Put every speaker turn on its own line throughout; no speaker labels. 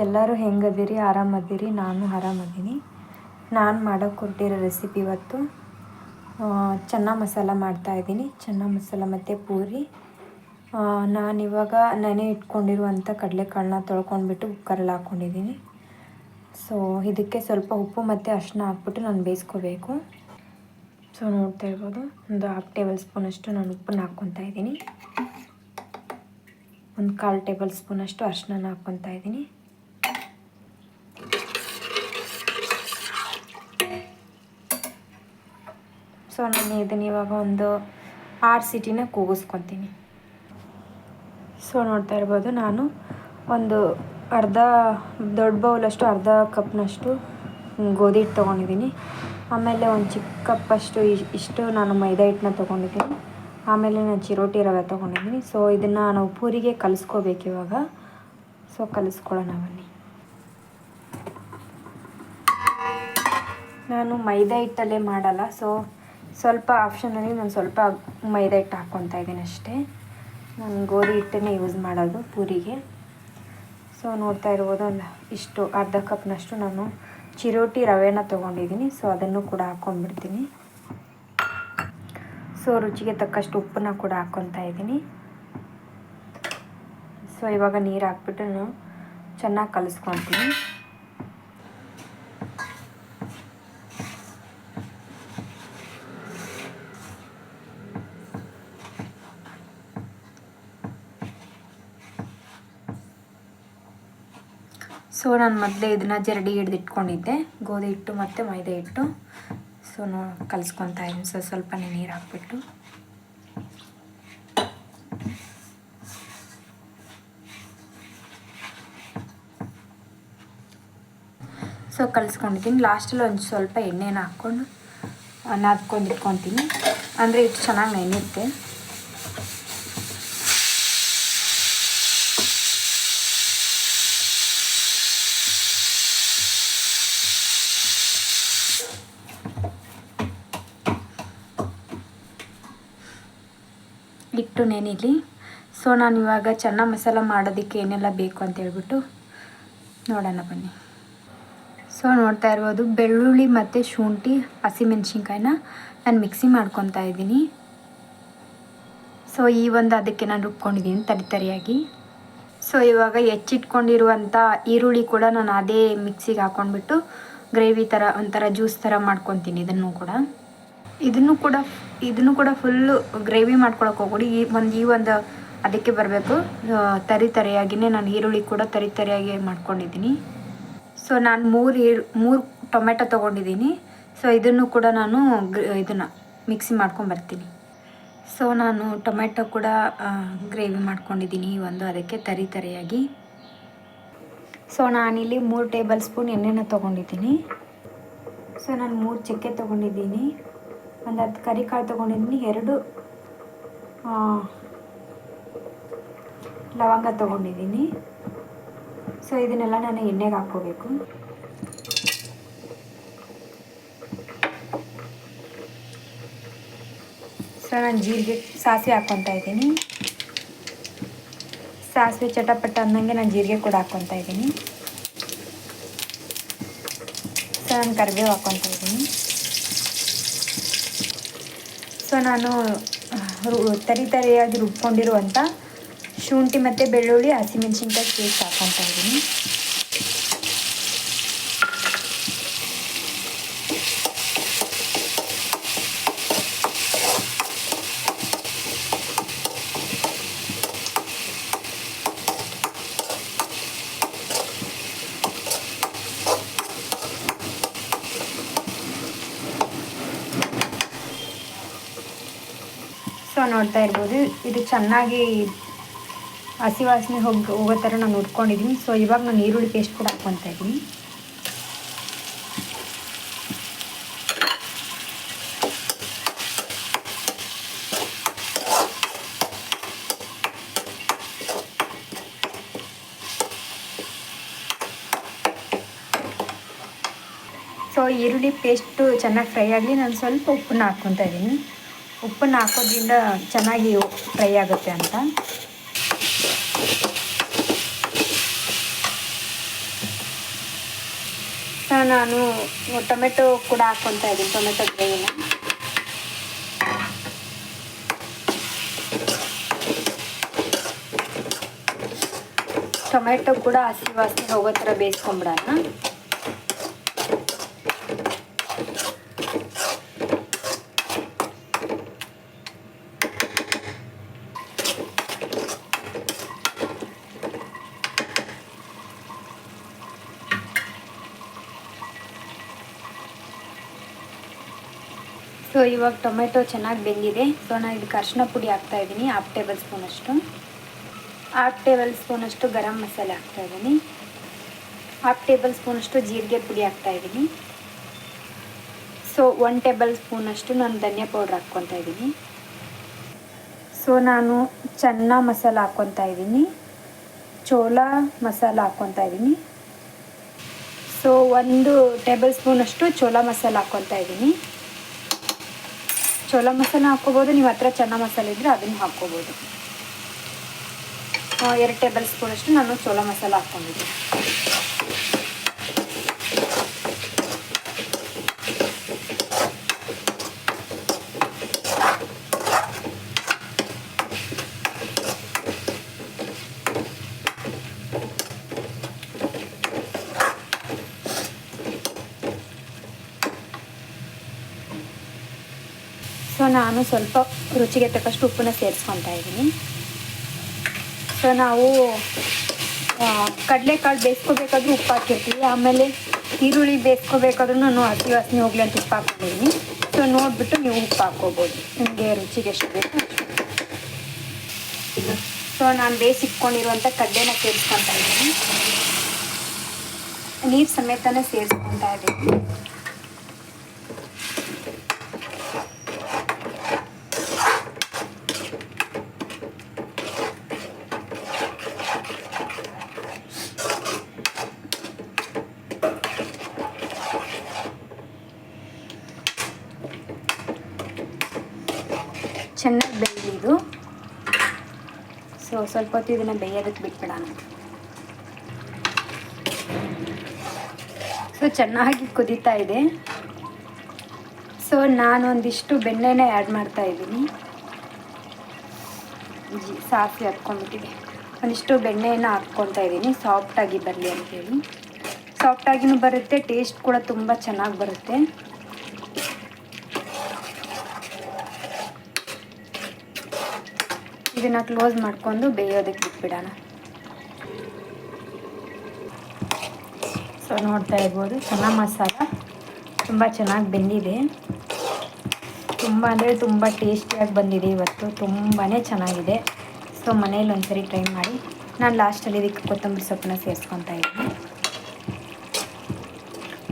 ಎಲ್ಲರೂ ಹೆಂಗದಿರಿ? ಆರಾಮದಿರಿ? ನಾನು ಆರಾಮದೀನಿ. ನಾನು ಮಾಡೋಕ್ಕೆ ಹೊರಟಿರೋ ರೆಸಿಪಿ ಇವತ್ತು ಚೆನ್ನ ಮಸಾಲ ಮಾಡ್ತಾಯಿದ್ದೀನಿ. ಚೆನ್ನ ಮಸಾಲ ಮತ್ತು ಪೂರಿ. ನಾನಿವಾಗ ನೆನೆ ಇಟ್ಕೊಂಡಿರುವಂಥ ಕಡಲೆಕಾಳನ್ನ ತೊಳ್ಕೊಂಡ್ಬಿಟ್ಟು ಕುಕ್ಕರಲ್ಲಿ ಹಾಕ್ಕೊಂಡಿದ್ದೀನಿ. ಸೊ ಇದಕ್ಕೆ ಸ್ವಲ್ಪ ಉಪ್ಪು ಮತ್ತು ಅರಿಶಿನ ಹಾಕ್ಬಿಟ್ಟು ನಾನು ಬೇಯಿಸ್ಕೋಬೇಕು. ಸೊ ನೋಡ್ತಾ ಇರ್ಬೋದು, ಒಂದು 1/2 ಟೇಬಲ್ ಸ್ಪೂನಷ್ಟು ನಾನು ಉಪ್ಪನ್ನು ಹಾಕ್ಕೊತಾ ಇದ್ದೀನಿ. ಒಂದು 1/4 ಟೇಬಲ್ ಸ್ಪೂನಷ್ಟು ಅರಿಶಿನ ಹಾಕ್ಕೊತಾ ಇದ್ದೀನಿ. ಸೊ ನಾನು ಇದನ್ನು ಇವಾಗ ಒಂದು 6 ಸೀಟಿನ ಕೂಗಿಸ್ಕೊತೀನಿ. ಸೊ ನೋಡ್ತಾ ಇರ್ಬೋದು, ನಾನು ಒಂದು ದೊಡ್ಡ ಬೌಲಷ್ಟು ಅರ್ಧ ಕಪ್ನಷ್ಟು ಗೋಧಿ ಹಿಟ್ಟು ತೊಗೊಂಡಿದ್ದೀನಿ. ಆಮೇಲೆ ಒಂದು ಚಿಕ್ಕ ಕಪ್ಪಷ್ಟು ಇಷ್ಟು ನಾನು ಮೈದಾ ಹಿಟ್ಟನ್ನ ತೊಗೊಂಡಿದ್ದೀನಿ. ಆಮೇಲೆ ನಾನು ಚಿರೋಟಿ ರವೆ ತೊಗೊಂಡಿದ್ದೀನಿ. ಸೊ ಇದನ್ನು ನಾವು ಪೂರಿಗೆ ಕಲಿಸ್ಕೋಬೇಕು ಇವಾಗ. ಸೊ ಕಲಿಸ್ಕೊಳ್ಳೋಣ ಬನ್ನಿ. ನಾನು ಮೈದಾ ಹಿಟ್ಟಲ್ಲೇ ಮಾಡಲ್ಲ. ಸೊ ಸ್ವಲ್ಪ ಆಪ್ಷನಲ್ಲಿ ನಾನು ಸ್ವಲ್ಪ ಮೈದಾ ಹಿಟ್ಟು ಹಾಕ್ಕೊತಾ ಇದ್ದೀನಿ ಅಷ್ಟೇ. ನಾನು ಗೋಧಿ ಹಿಟ್ಟನ್ನೇ ಯೂಸ್ ಮಾಡೋದು ಪೂರಿಗೆ. ಸೊ ನೋಡ್ತಾ ಇರ್ಬೋದು, ಒಂದು ಇಷ್ಟು ಅರ್ಧ ಕಪ್ನಷ್ಟು ನಾನು ಚಿರೋಟಿ ರವೆನ ತೊಗೊಂಡಿದ್ದೀನಿ. ಸೊ ಅದನ್ನು ಕೂಡ ಹಾಕ್ಕೊಂಡ್ಬಿಡ್ತೀನಿ. ಸೊ ರುಚಿಗೆ ತಕ್ಕಷ್ಟು ಉಪ್ಪನ್ನ ಕೂಡ ಹಾಕ್ಕೊತಾ ಇದ್ದೀನಿ. ಸೊ ಇವಾಗ ನೀರು ಹಾಕ್ಬಿಟ್ಟು ನಾನು ಚೆನ್ನಾಗಿ ಕಲಿಸ್ಕೊತೀನಿ. ಸೊ ನಾನು ಮೊದಲೇ ಇದನ್ನು ಜರಡಿ ಹಿಡಿದಿಟ್ಕೊಂಡಿದ್ದೆ, ಗೋಧಿ ಹಿಟ್ಟು ಮತ್ತು ಮೈದಾ ಹಿಟ್ಟು. ಸೊ ಕಲಿಸ್ಕೊತಾ ಇದ್ದೀನಿ. ಸೊ ಸ್ವಲ್ಪನೇ ನೀರು ಹಾಕ್ಬಿಟ್ಟು ಸೊ ಕಲಿಸ್ಕೊಂಡಿದ್ದೀನಿ. ಲಾಸ್ಟಲ್ಲಿ ಒಂದು ಸ್ವಲ್ಪ ಎಣ್ಣೆನ ಹಾಕ್ಕೊಂಡು ನಾದ್ಕೊಂಡಿಟ್ಕೊತೀನಿ, ಅಂದರೆ ಇಷ್ಟು ಚೆನ್ನಾಗಿ ನೆನೆಯುತ್ತೆ. ಹಿಟ್ಟು ನೆನೆಯಲಿ. ಸೊ ನಾನು ಇವಾಗ ಚೆನ್ನ ಮಸಾಲ ಮಾಡೋದಕ್ಕೆ ಏನೆಲ್ಲ ಬೇಕು ಅಂತ ಹೇಳ್ಬಿಟ್ಟು ನೋಡೋಣ ಬನ್ನಿ. ಸೊ ನೋಡ್ತಾ ಇರ್ಬೋದು, ಬೆಳ್ಳುಳ್ಳಿ ಮತ್ತು ಶುಂಠಿ, ಹಸಿಮೆಣ್ಸಿನ್ಕಾಯಿನ ನಾನು ಮಿಕ್ಸಿ ಮಾಡ್ಕೊತಾ ಇದ್ದೀನಿ. ಸೊ ಈ ಒಂದು ಅದಕ್ಕೆ ನಾನು ರುಬ್ಕೊಂಡಿದ್ದೀನಿ ತರಿಯಾಗಿ. ಸೊ ಇವಾಗ ಹೆಚ್ಚಿಟ್ಕೊಂಡಿರುವಂಥ ಈರುಳ್ಳಿ ಕೂಡ ನಾನು ಅದೇ ಮಿಕ್ಸಿಗೆ ಹಾಕ್ಕೊಂಡ್ಬಿಟ್ಟು ಗ್ರೇವಿ ಥರ ಒಂಥರ ಜ್ಯೂಸ್ ಥರ ಮಾಡ್ಕೊತೀನಿ. ಇದನ್ನು ಕೂಡ ಫುಲ್ಲು ಗ್ರೇವಿ ಮಾಡ್ಕೊಳಕ್ಕೆ ಹೋಗ್ಬಿಡಿ. ಈ ಒಂದು ಅದಕ್ಕೆ ಬರಬೇಕು ತರಿಯಾಗಿಯೇ ನಾನು ಈರುಳ್ಳಿ ಕೂಡ ತರಿಯಾಗಿ ಮಾಡ್ಕೊಂಡಿದ್ದೀನಿ. ಸೊ ನಾನು 3 ಟೊಮೆಟೊ ತೊಗೊಂಡಿದ್ದೀನಿ. ಸೊ ಇದನ್ನು ಕೂಡ ನಾನು ಇದನ್ನು ಮಿಕ್ಸಿ ಮಾಡ್ಕೊಂಬರ್ತೀನಿ. ಸೊ ನಾನು ಟೊಮೆಟೊ ಕೂಡ ಗ್ರೇವಿ ಮಾಡ್ಕೊಂಡಿದ್ದೀನಿ ಅದಕ್ಕೆ ತರಿಯಾಗಿ. ಸೊ ನಾನಿಲ್ಲಿ 3 ಟೇಬಲ್ ಸ್ಪೂನ್ ಎಣ್ಣೆನ ತೊಗೊಂಡಿದ್ದೀನಿ. ಸೊ ನಾನು 3 ಚಕ್ಕೆ ತೊಗೊಂಡಿದ್ದೀನಿ, ಒಂದು 10 ಕರಿಕಾಳು ತೊಗೊಂಡಿದ್ದೀನಿ, 2 ಲವಂಗ ತೊಗೊಂಡಿದ್ದೀನಿ. ಸೊ ಇದನ್ನೆಲ್ಲ ನಾನು ಎಣ್ಣೆಗೆ ಹಾಕ್ಕೋಬೇಕು. ಸೊ ನಾನು ಸಾಸಿವೆ ಹಾಕ್ಕೊತಾ ಇದ್ದೀನಿ. ಸಾಸಿವೆ ಚಟಪಟ ಅನ್ನಂಗೆ ನಾನು ಜೀರಿಗೆ ಕೂಡ ಹಾಕ್ಕೊತಾ ಇದ್ದೀನಿ. ಸೊ ನಾನು ಕರಿಬೇವು ಹಾಕ್ಕೊತಾ ಇದ್ದೀನಿ. ಸೊ ನಾನು ತರಿಯಾಗಿ ರುಬ್ಕೊಂಡಿರುವಂಥ ಶುಂಠಿ ಮತ್ತು ಬೆಳ್ಳುಳ್ಳಿ, ಹಸಿಮೆಣ್ಸಿನ್ಕಾಯಿ ಪೇಸ್ಟ್ ಹಾಕ್ಕೊತಾ ಇದ್ದೀನಿ. ಸೊ ನೋಡ್ತಾ ಇರ್ಬೋದು, ಇದು ಚೆನ್ನಾಗಿ ಹಸಿ ವಾಸನೆ ಹೋಗೋ ಥರ ನಾನು ಹುರ್ಕೊಂಡಿದ್ದೀನಿ. ಸೊ ಇವಾಗ ನಾನು ಈರುಳ್ಳಿ ಪೇಸ್ಟ್ ಕೂಡ ಹಾಕ್ಕೊತಾ ಇದ್ದೀನಿ. ಸೊ ಈರುಳ್ಳಿ ಪೇಸ್ಟು ಚೆನ್ನಾಗಿ ಫ್ರೈ ಆಗಲಿ, ನಾನು ಸ್ವಲ್ಪ ಉಪ್ಪನ್ನ ಹಾಕ್ಕೊತಾ ಇದ್ದೀನಿ. ಉಪ್ಪನ್ನು ಹಾಕೋದ್ರಿಂದ ಚೆನ್ನಾಗಿ ಫ್ರೈ ಆಗುತ್ತೆ ಅಂತ. ಸೊ ನಾನು ಟೊಮೆಟೊ ಕೂಡ ಹಾಕ್ಕೊತಾ ಇದ್ದೀನಿ, ಟೊಮೆಟೊ ಗ್ರೇವಿನ. ಟೊಮೆಟೊ ಕೂಡ ಹಸಿ ವಾಸನೆ ಹೋಗೋ ಥರ ಬೇಯಿಸ್ಕೊಂಬಿಡೋಣ. ಸೊ ಇವಾಗ ಟೊಮೆಟೊ ಚೆನ್ನಾಗಿ ಬೆಂದಿದೆ. ಸೊ ನಾನು ಇದಕ್ಕೆ ಅರಿಶಿನ ಪುಡಿ ಹಾಕ್ತಾಯಿದ್ದೀನಿ, 1/2 ಟೇಬಲ್ ಸ್ಪೂನಷ್ಟು. 1/2 ಟೇಬಲ್ ಸ್ಪೂನಷ್ಟು ಗರಂ ಮಸಾಲೆ ಹಾಕ್ತಾಯಿದ್ದೀನಿ. 1/2 ಟೇಬಲ್ ಸ್ಪೂನಷ್ಟು ಜೀರಿಗೆ ಪುಡಿ ಹಾಕ್ತಾಯಿದ್ದೀನಿ. ಸೊ 1 ಟೇಬಲ್ ಸ್ಪೂನಷ್ಟು ನಾನು ಧನಿಯಾ ಪೌಡ್ರ್ ಹಾಕ್ಕೊತಾ ಇದ್ದೀನಿ. ಸೊ ನಾನು ಚೆನ್ನ ಮಸಾಲ ಹಾಕ್ಕೊತಾ ಇದ್ದೀನಿ, ಚೋಳ ಮಸಾಲ ಹಾಕ್ಕೊತಾ ಇದ್ದೀನಿ. ಸೊ 1 ಟೇಬಲ್ ಸ್ಪೂನಷ್ಟು ಚೋಳ ಮಸಾಲ ಹಾಕ್ಕೊತಾ ಇದ್ದೀನಿ. ಚೋಳ ಮಸಾಲ ಹಾಕ್ಕೋಬೋದು, ನೀವು ಹತ್ರ ಚೆನ್ನ ಮಸಾಲೆ ಇದ್ದರೆ ಅದನ್ನು ಹಾಕ್ಕೋಬೋದು. 2 ಟೇಬಲ್ ಸ್ಪೂನಷ್ಟು ನಾನು ಚೋಳ ಮಸಾಲ ಹಾಕ್ಕೊಂಡಿದ್ದೀನಿ. ಸೊ ನಾನು ಸ್ವಲ್ಪ ರುಚಿಗೆ ತಕ್ಕಷ್ಟು ಉಪ್ಪನ್ನ ಸೇರಿಸ್ಕೊತಾ ಇದ್ದೀನಿ. ಸೊ ನಾವು ಕಡಲೆಕಾಳು ಬೇಯಿಸ್ಕೋಬೇಕಾದ್ರೂ ಉಪ್ಪು ಹಾಕಿರ್ತೀವಿ, ಆಮೇಲೆ ಈರುಳ್ಳಿ ಬೇಯಿಸ್ಕೋಬೇಕಾದ್ರೂ ನಾನು ಹಸಿ ವಾಸನೆ ಹೋಗಲಿ ಅಂತ ಉಪ್ಪು ಹಾಕ್ಕೊಂಡಿದ್ದೀನಿ. ಸೊ ನೋಡಿಬಿಟ್ಟು ನೀವು ಉಪ್ಪು ಹಾಕ್ಕೋಬೋದು, ನಿಮಗೆ ರುಚಿಗೆ ಎಷ್ಟು ಬೇಕು ಅಷ್ಟು. ಸೊ ನಾನು ಬೇಯಿಸಿಟ್ಕೊಂಡಿರುವಂಥ ಕಡಲೆನ ಸೇರಿಸ್ಕೊತಾ ಇದ್ದೀನಿ, ನೀರು ಸಮೇತನೇ ಸೇರಿಸ್ಕೊತಾ ಇದ್ದೀನಿ. ಚೆನ್ನಾಗಿ ಬೇಯಲಿದು. ಸೊ ಸ್ವಲ್ಪ ಹೊತ್ತು ಇದನ್ನು ಬೇಯೋದಕ್ಕೆ ಬಿಟ್ಬಿಡೋಣ. ಸೊ ಚೆನ್ನಾಗಿ ಕುದೀತಾ ಇದೆ. ಸೊ ನಾನು ಒಂದಿಷ್ಟು ಬೆಣ್ಣೆನೇ ಆ್ಯಡ್ ಮಾಡ್ತಾ ಇದ್ದೀನಿ. ಸಾಸಿವೆ ಹಾಕ್ಕೊಂಡ್ಬಿಟ್ಟಿದೆ, ಒಂದಿಷ್ಟು ಬೆಣ್ಣೆಯನ್ನು ಹಾಕ್ಕೊತಾ ಇದ್ದೀನಿ, ಸಾಫ್ಟಾಗಿ ಬರಲಿ ಅಂತೇಳಿ. ಸಾಫ್ಟಾಗಿನೂ ಬರುತ್ತೆ, ಟೇಸ್ಟ್ ಕೂಡ ತುಂಬ ಚೆನ್ನಾಗಿ ಬರುತ್ತೆ. ಇದನ್ನು ಕ್ಲೋಸ್ ಮಾಡಿಕೊಂಡು ಬೇಯೋದಕ್ಕೆ ಬಿಟ್ಬಿಡೋಣ. ಸೊ ನೋಡ್ತಾ ಇರ್ಬೋದು, ಚೆನ್ನ ಮಸಾಲ ತುಂಬ ಚೆನ್ನಾಗಿ ಬೆಂದಿದೆ. ತುಂಬ ಅಂದರೆ ತುಂಬ ಟೇಸ್ಟಿಯಾಗಿ ಬಂದಿದೆ ಇವತ್ತು, ತುಂಬಾ ಚೆನ್ನಾಗಿದೆ. ಸೊ ಮನೇಲಿ ಒಂದ್ಸರಿ ಟ್ರೈ ಮಾಡಿ. ನಾನು ಲಾಸ್ಟಲ್ಲಿ ಇದಕ್ಕೆ ಕೊತ್ತಂಬರಿ ಸೊಪ್ಪನ್ನ ಸೇರಿಸ್ಕೊತಾ ಇದ್ದೀನಿ.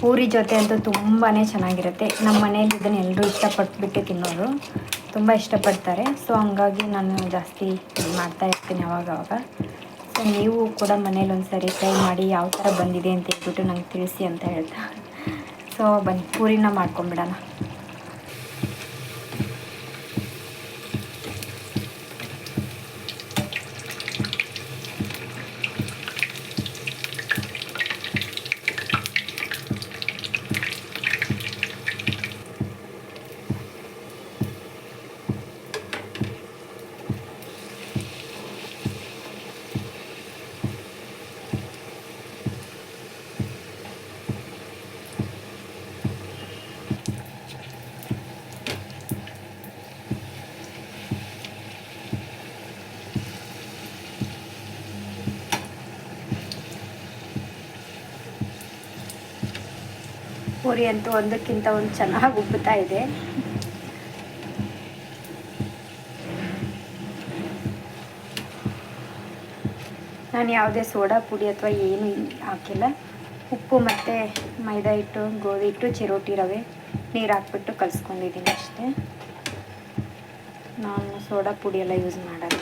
ಪೂರಿ ಜೊತೆ ಅಂತೂ ತುಂಬಾ ಚೆನ್ನಾಗಿರುತ್ತೆ. ನಮ್ಮ ಮನೇಲಿ ಇದನ್ನು ಎಲ್ಲರೂ ಇಷ್ಟಪಟ್ಬಿಟ್ಟು ತಿನ್ನೋರು, ತುಂಬ ಇಷ್ಟಪಡ್ತಾರೆ. ಸೊ ಹಂಗಾಗಿ ನಾನು ಜಾಸ್ತಿ ಮಾಡ್ತಾ ಇರ್ತೀನಿ ಅವಾಗವಾಗ. ಸೊ ನೀವು ಕೂಡ ಮನೇಲಿ ಒಂದ್ಸರಿ ಟ್ರೈ ಮಾಡಿ, ಯಾವ ಥರ ಬಂದಿದೆ ಅಂತ ಹೇಳ್ಬಿಟ್ಟು ನಂಗೆ ತಿಳಿಸಿ ಅಂತ ಹೇಳ್ತಾ. ಸೊ ಬನ್ನಿ ಪೂರಿನ ಮಾಡ್ಕೊಂಬಿಡೋಣ. ಪೂರಿ ಅಂತೂ ಒಂದಕ್ಕಿಂತ ಒಂದು ಚೆನ್ನಾಗಿ ಉಬ್ಬುತ್ತಾ ಇದೆ. ನಾನು ಯಾವುದೇ ಸೋಡಾ ಪುಡಿ ಅಥವಾ ಏನು ಹಾಕಿಲ್ಲ. ಉಪ್ಪು ಮತ್ತು ಮೈದಾ ಹಿಟ್ಟು, ಗೋಧಿ ಹಿಟ್ಟು, ಚಿರೋಟಿ ರವೆ, ನೀರು ಹಾಕ್ಬಿಟ್ಟು ಕಲಿಸ್ಕೊಂಡಿದ್ದೀನಿ ಅಷ್ಟೇ. ನಾನು ಸೋಡಾ ಪುಡಿ ಎಲ್ಲ ಯೂಸ್ ಮಾಡಲ್ಲ.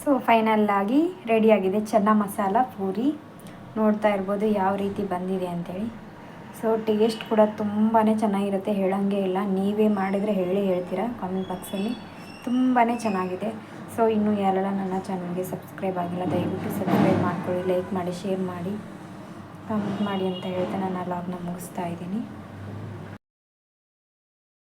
ಸೊ ಫೈನಲ್ಲಾಗಿ ರೆಡಿಯಾಗಿದೆ ಚೆನ್ನ ಮಸಾಲ ಪೂರಿ. ನೋಡ್ತಾ ಇರ್ಬೋದು ಯಾವ ರೀತಿ ಬಂದಿದೆ ಅಂಥೇಳಿ. ಸೊ ಟೇಸ್ಟ್ ಕೂಡ ತುಂಬಾ ಚೆನ್ನಾಗಿರುತ್ತೆ, ಹೇಳೋಂಗೆ ಇಲ್ಲ. ನೀವೇ ಮಾಡಿದರೆ ಹೇಳ್ತೀರಾ ಕಾಮೆಂಟ್ ಬಾಕ್ಸಲ್ಲಿ. ತುಂಬಾ ಚೆನ್ನಾಗಿದೆ. ಸೊ ಇನ್ನೂ ಯಾರೆಲ್ಲ ನನ್ನ ಚಾನಲ್ಗೆ ಸಬ್ಸ್ಕ್ರೈಬ್ ಆಗಿಲ್ಲ ದಯವಿಟ್ಟು ಸಬ್ಸ್ಕ್ರೈಬ್ ಮಾಡ್ಕೊಳ್ಳಿ, ಲೈಕ್ ಮಾಡಿ, ಶೇರ್ ಮಾಡಿ, ಕಮೆಂಟ್ ಮಾಡಿ ಅಂತ ಹೇಳ್ತಾ ನನ್ನ ವ್ಲಾಗ್ನ ಮುಗಿಸ್ತಾ ಇದ್ದೀನಿ.